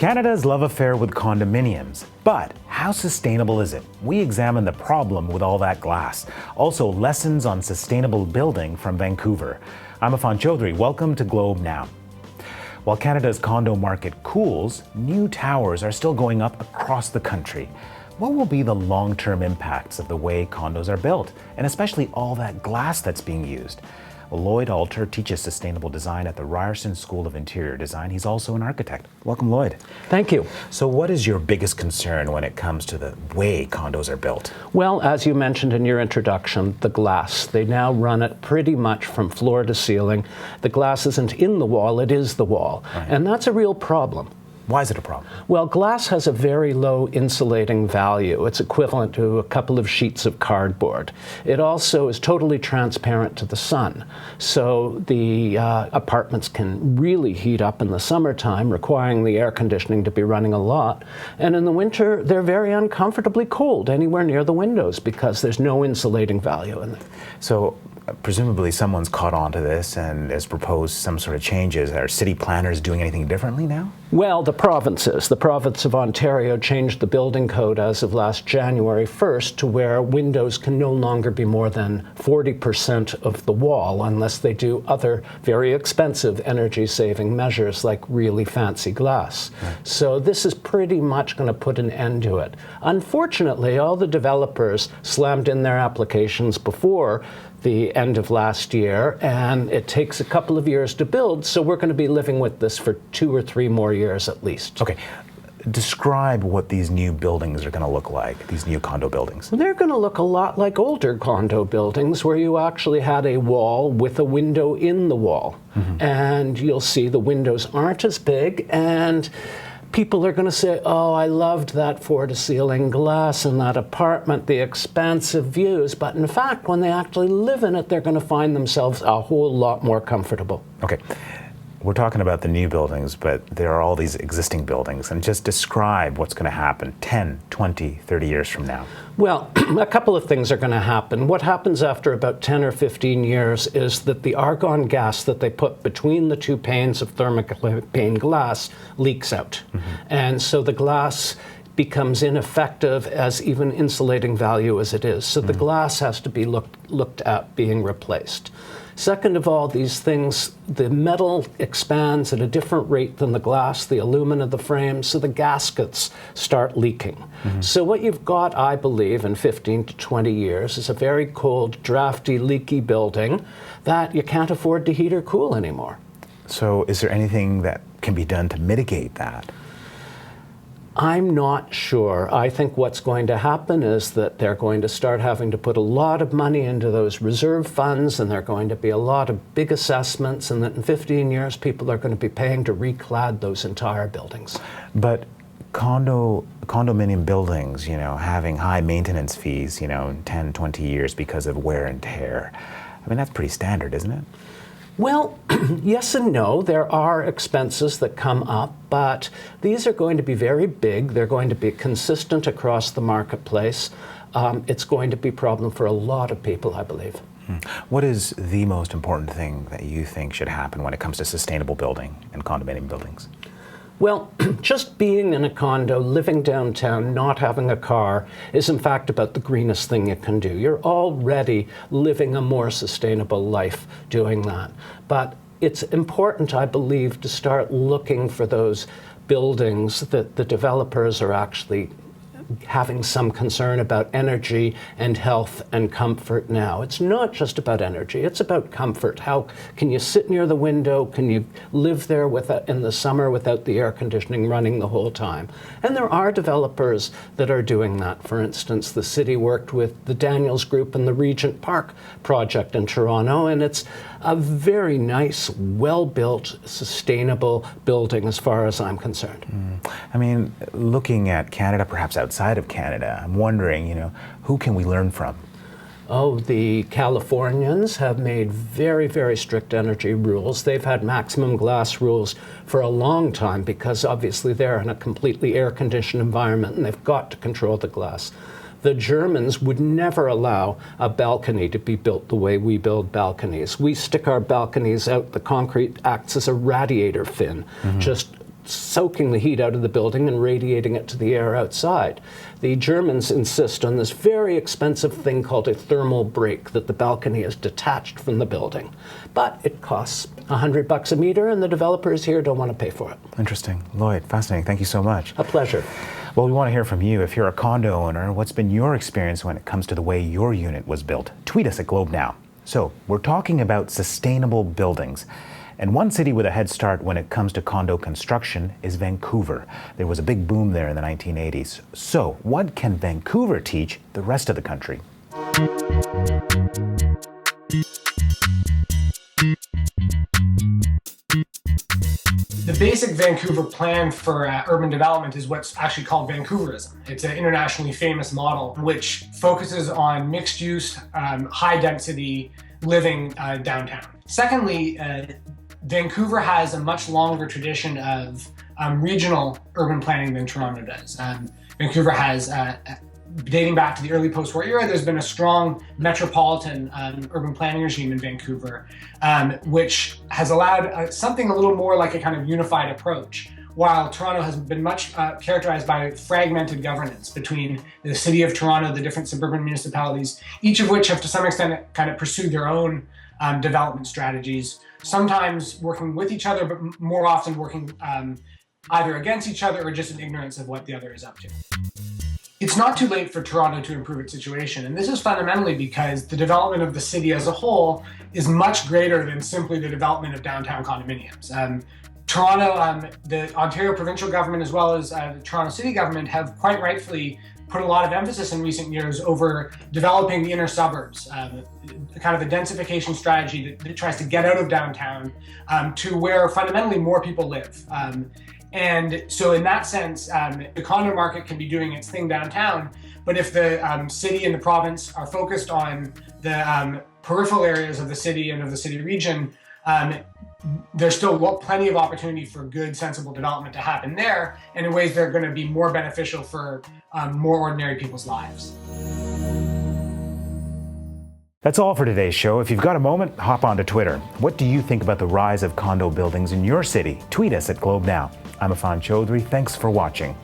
Canada's love affair with condominiums, but how sustainable is it? We examine the problem with all that glass. Also, lessons on sustainable building from Vancouver. I'm Affan Chowdhry. Welcome to Globe Now. While Canada's condo market cools, new towers are still going up across the country. What will be the long-term impacts of the way condos are built, and especially all that glass that's being used? Well, Lloyd Alter teaches sustainable design at the Ryerson School of Interior Design. He's also an architect. Welcome, Lloyd. Thank you. So what is your biggest concern when it comes to the way condos are built? Well, as you mentioned in your introduction, the glass. They now run it pretty much from floor to ceiling. The glass isn't in the wall, it is the wall. Right. And that's a real problem. Why is it a problem? Well, glass has a very low insulating value. It's equivalent to a couple of sheets of cardboard. It also is totally transparent to the sun. So the apartments can really heat up in the summertime, requiring the air conditioning to be running a lot. And in the winter, they're very uncomfortably cold anywhere near the windows because there's no insulating value in them. So presumably someone's caught on to this and has proposed some sort of changes. Are city planners doing anything differently now? Well, the province of Ontario changed the building code as of last January 1st to where windows can no longer be more than 40% of the wall unless they do other very expensive energy-saving measures like really fancy glass. Right. So this is pretty much going to put an end to it. Unfortunately, all the developers slammed in their applications before the end of last year, and it takes a couple of years to build, so we're going to be living with this for 2 or 3 more years at least. Okay. Describe what these new buildings are going to look like, these new condo buildings. Well, they're going to look a lot like older condo buildings where you actually had a wall with a window in the wall. Mm-hmm. And you'll see the windows aren't as big, and people are going to say, oh, I loved that floor-to-ceiling glass in that apartment, the expansive views. But in fact, when they actually live in it, they're going to find themselves a whole lot more comfortable. Okay. We're talking about the new buildings, but there are all these existing buildings. And just describe what's going to happen 10, 20, 30 years from now. Well, a couple of things are going to happen. What happens after about 10 or 15 years is that the argon gas that they put between the 2 panes of thermopane glass leaks out. Mm-hmm. And so the glass becomes ineffective as even insulating value as it is. So the glass has to be looked at being replaced. Second of all, these things, the metal expands at a different rate than the glass, the alumina, the frames, so the gaskets start leaking. Mm-hmm. So what you've got, I believe, in 15 to 20 years is a very cold, drafty, leaky building that you can't afford to heat or cool anymore. So is there anything that can be done to mitigate that? I'm not sure. I think what's going to happen is that they're going to start having to put a lot of money into those reserve funds, and there are going to be a lot of big assessments, and that in 15 years people are going to be paying to reclad those entire buildings. But condominium buildings, having high maintenance fees, in 10, 20 years because of wear and tear. I mean, that's pretty standard, isn't it? Well, yes and no. There are expenses that come up, but these are going to be very big. They're going to be consistent across the marketplace. It's going to be a problem for a lot of people, I believe. What is the most important thing that you think should happen when it comes to sustainable building and condominium buildings? Well, just being in a condo, living downtown, not having a car is in fact about the greenest thing you can do. You're already living a more sustainable life doing that. But it's important, I believe, to start looking for those buildings that the developers are actually having some concern about energy and health and comfort now. It's not just about energy, it's about comfort. How can you sit near the window? Can you live there in the summer without the air conditioning running the whole time? And there are developers that are doing that. For instance, the city worked with the Daniels Group and the Regent Park project in Toronto, and it's a very nice, well-built, sustainable building as far as I'm concerned. I mean, looking at Canada, perhaps outside of Canada, I'm wondering, who can we learn from? Oh, the Californians have made very, very strict energy rules. They've had maximum glass rules for a long time because obviously they're in a completely air-conditioned environment and they've got to control the glass. The Germans would never allow a balcony to be built the way we build balconies. We stick our balconies out, the concrete acts as a radiator fin, just soaking the heat out of the building and radiating it to the air outside. The Germans insist on this very expensive thing called a thermal break, that the balcony is detached from the building. But it costs $100 a meter, and the developers here don't want to pay for it. Interesting. Lloyd, fascinating. Thank you so much. A pleasure. Well, we want to hear from you. If you're a condo owner, what's been your experience when it comes to the way your unit was built? Tweet us at Globe Now. So, we're talking about sustainable buildings. And one city with a head start when it comes to condo construction is Vancouver. There was a big boom there in the 1980s. So, what can Vancouver teach the rest of the country? The basic Vancouver plan for urban development is what's actually called Vancouverism. It's an internationally famous model which focuses on mixed use, high density living downtown. Secondly, Vancouver has a much longer tradition of regional urban planning than Toronto does. Vancouver has, dating back to the early post-war era, there's been a strong metropolitan urban planning regime in Vancouver, which has allowed something a little more like a kind of unified approach, while Toronto has been much characterized by fragmented governance between the city of Toronto, the different suburban municipalities, each of which have to some extent kind of pursued their own development strategies, sometimes working with each other, but more often working either against each other or just in ignorance of what the other is up to. It's not too late for Toronto to improve its situation, and this is fundamentally because the development of the city as a whole is much greater than simply the development of downtown condominiums. Toronto, the Ontario provincial government as well as the Toronto city government have quite rightfully put a lot of emphasis in recent years over developing the inner suburbs, kind of a densification strategy that tries to get out of downtown to where fundamentally more people live. And so in that sense, the condo market can be doing its thing downtown, but if the city and the province are focused on the peripheral areas of the city and of the city region, there's still plenty of opportunity for good, sensible development to happen there, and in ways that are going to be more beneficial for more ordinary people's lives. That's all for today's show. If you've got a moment, hop onto Twitter. What do you think about the rise of condo buildings in your city? Tweet us at Globe Now. I'm Affan Chowdhry. Thanks for watching.